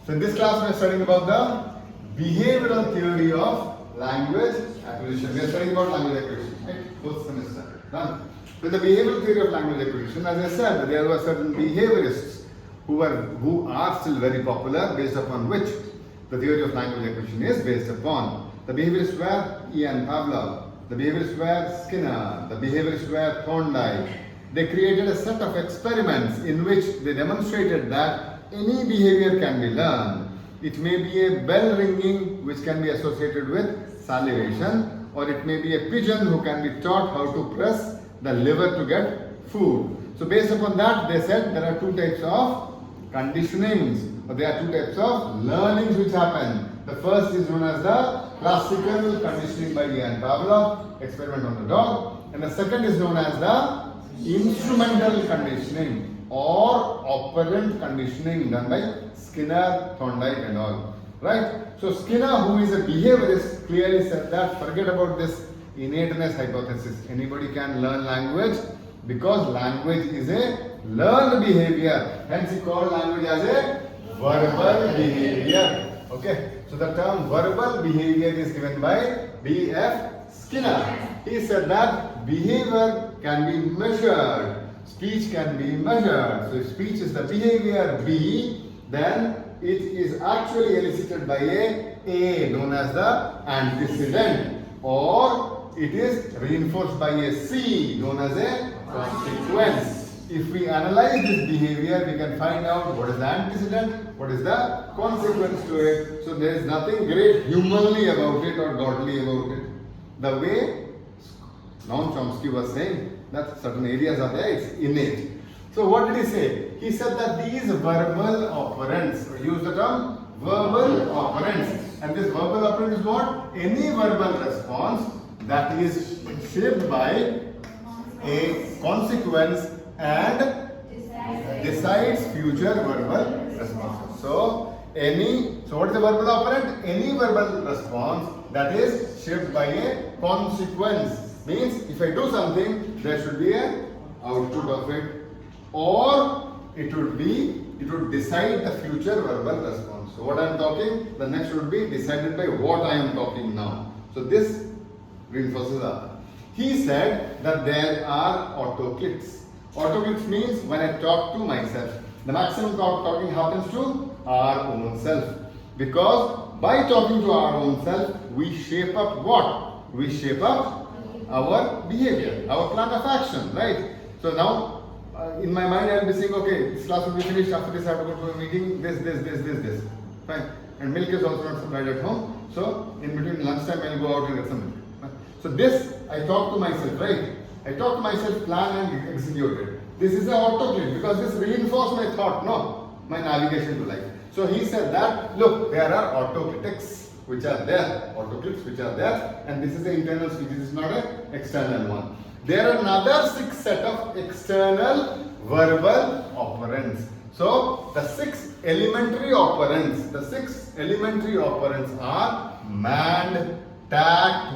So in this class we are studying about the behavioral theory of language acquisition. We are studying about language acquisition, right? Fourth semester. Done. So the behavioral theory of language acquisition, as I said, there were certain behaviorists who are still very popular, based upon which the theory of language acquisition is based upon. The behaviorists were Ian Pavlov, the behaviorists were Skinner, the behaviorists were Thorndike. They created a set of experiments in which they demonstrated that any behavior can be learned. It may be a bell ringing which can be associated with salivation, or it may be a pigeon who can be taught how to press the lever to get food. So based upon that, they said there are two types of conditionings, or there are two types of learnings which happen. The first is known as the classical conditioning by Ian Pavlov, experiment on the dog, and the second is known as the instrumental conditioning or operant conditioning done by Skinner, Thorndike and all. Right? So Skinner, who is a behaviorist, clearly said that forget about this innateness hypothesis. Anybody can learn language because language is a learned behavior. Hence he called language as a verbal behavior. Okay. So the term verbal behavior is given by B.F. Skinner. He said that behavior can be measured. Speech can be measured. So if speech is the behavior B, then it is actually elicited by A known as the antecedent, or it is reinforced by a C known as a consequence. If we analyze this behavior, we can find out what is the antecedent, what is the consequence to it. So there is nothing great humanly about it or godly about it. The way Noam Chomsky was saying that certain areas are there, it's innate. So what did he say? He said that these verbal operands, use the term verbal operands, and this verbal operand is what? Any verbal response that is shaped by a consequence and decides future verbal responses. So what is the verbal operand? Any verbal response that is shaped by a consequence. Means if I do something, there should be an output of it, or it would decide the future verbal response. So what I am talking, the next would be decided by what I am talking now. So this reinforces that. He said that there are autoclics. Autoclics means when I talk to myself. The maximum talking happens to our own self. Because by talking to our own self, we shape up what? We shape up our behavior, our plan of action, right? So now, in my mind, I will be saying, okay, this class will be finished. After this, I have to go to a meeting. This. Fine. And milk is also not supplied at home. So in between lunchtime, I will go out and get some milk. Fine. So this, I talk to myself, right? I talk to myself, plan and execute it. This is an autoclick because this reinforces my thought, no, my navigation to life. So he said that, look, there are autoclics which are there, autoclips which are there, and this is the internal speech, this is not an external one. There are another 6 set of external verbal operands. So the 6 elementary operands are mand, tact,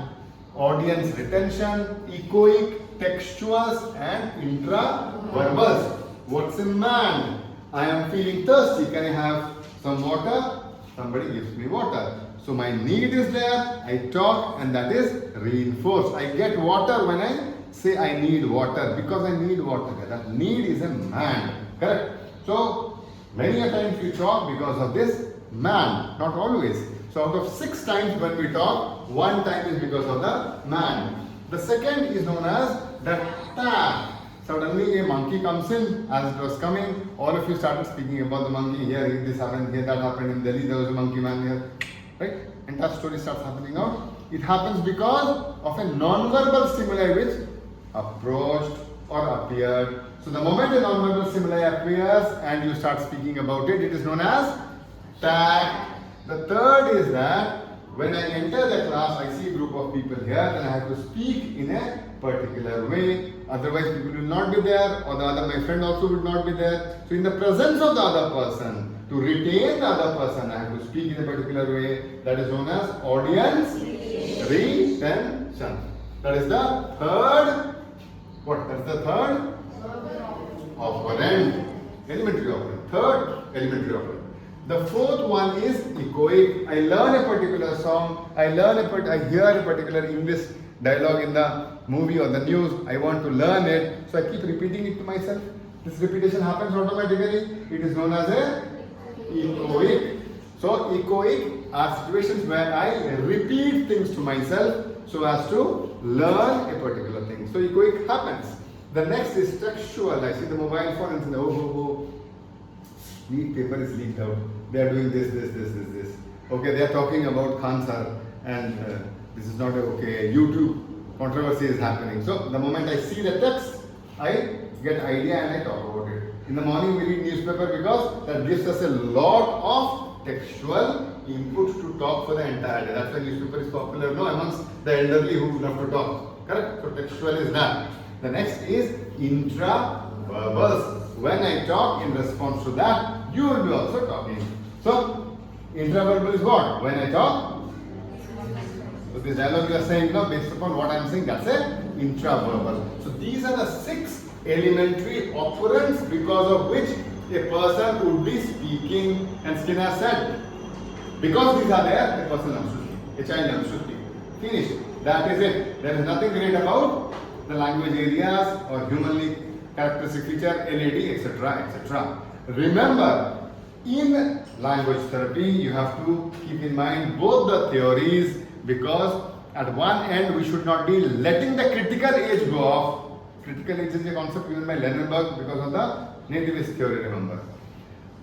audience retention, echoic, textuous and intra-verbals. What's in mand? I am feeling thirsty. Can I have some water? Somebody gives me water. So my need is there, I talk and that is reinforced. I get water when I say I need water because I need water. That need is a mand. Correct? So many a times we talk because of this mand, not always. So out of 6 times when we talk, 1 time is because of the mand. The second is known as the tact. Suddenly a monkey comes in, as it was coming, all of you started speaking about the monkey. Here this happened, here that happened, in Delhi there was a monkey man here. Right? Entire story starts happening out. It happens because of a non-verbal stimuli which approached or appeared. So the moment a non-verbal stimuli appears and you start speaking about it, it is known as tact. The third is that when I enter the class, I see a group of people here, then I have to speak in a particular way. Otherwise, people will not be there, or my friend also would not be there. So in the presence of the other person, to retain the other person, I have to speak in a particular way. That is known as audience retention. That is the third. What? That is the third operand. Elementary operand. Third elementary operand. The fourth one is echoic. I learn a particular song, I hear a particular English dialogue in the movie or the news, I want to learn it, so I keep repeating it to myself. This repetition happens automatically. It is known as a echoic. So echoic are situations where I repeat things to myself so as to learn a particular thing. So echoic happens. The next is textual. I see the mobile phone and say, oh, neat paper is leaked out. They are doing this. Okay, they are talking about Khansar and this is not okay. YouTube controversy is happening. So the moment I see the text, I get idea and I talk about it. In the morning we read newspaper because that gives us a lot of textual input to talk for the entire day. That's why newspaper is popular now amongst the elderly who love to talk. Correct? So textual is that. The next is intra-verbals. When I talk in response to that, you will be also talking. So intra-verbal is what? When I talk. So this dialogue you are saying now based upon what I am saying, that's a intra-verbal. So these are the 6 elementary operands because of which a person would be speaking, and Skinner said, because these are there, a person learns to speak, a child learns to speak. Finish. That is it. There is nothing great about the language areas or humanly characteristic feature, LAD, etc., etc. Remember, in language therapy, you have to keep in mind both the theories, because at one end we should not be letting the critical age go off. Critical age is a concept given by Lenenberg because of the nativist theory, remember.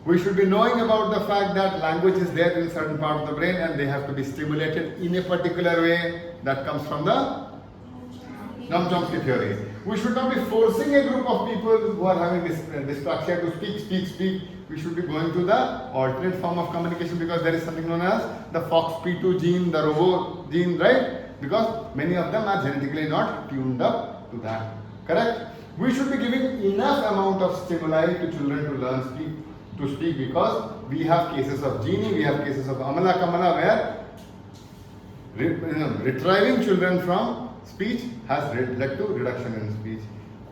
We should be knowing about the fact that language is there in certain part of the brain and they have to be stimulated in a particular way. That comes from the Noam Chomsky theory. We should not be forcing a group of people who are having dyspraxia to speak. We should be going to the alternate form of communication, because there is something known as the FOXP2 gene, the robo gene, right? Because many of them are genetically not tuned up to that. Correct? We should be giving enough amount of stimuli to children to learn to speak, because we have cases of Genie, we have cases of Amala Kamala where retrieving children from speech has led to reduction in speech.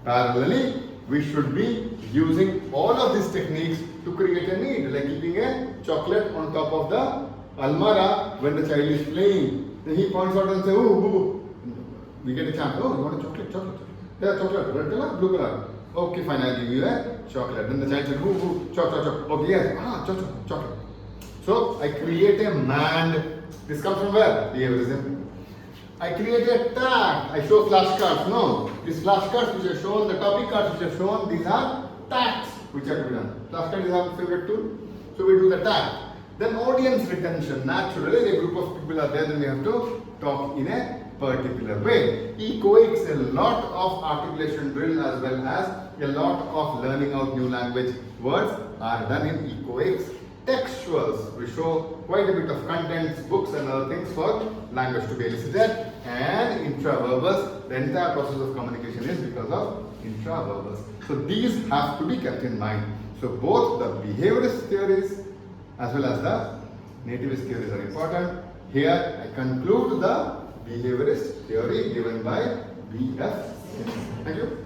Parallelly, we should be using all of these techniques to create a need, like keeping a chocolate on top of the almara when the child is playing. Then he points out and says, oh, we get a chance. Oh, you want a chocolate? Yeah, chocolate. Red color, blue color. Okay, fine, I'll give you a chocolate. Then the child says, chocolate. Okay, yes. Chocolate. So I create a mand. This comes from where? Behaviorism. I create a tag. I show flashcards. No, these flashcards which are shown, the topic cards which are shown, these are tags which are to be done. Flashcard is our favorite tool. So we do the tag. Then audience retention. Naturally, a group of people are there, then we have to talk in a particular way. Echoics, a lot of articulation drill as well as a lot of learning out new language words are done in echoics. Textuals, we show quite a bit of contents, books and other things for language to be elicited. And intraverbals, the entire process of communication is because of intraverbals. So these have to be kept in mind. So both the behaviorist theories as well as the nativist theories are important. Here I conclude the behaviorist theory given by B.F. Thank you.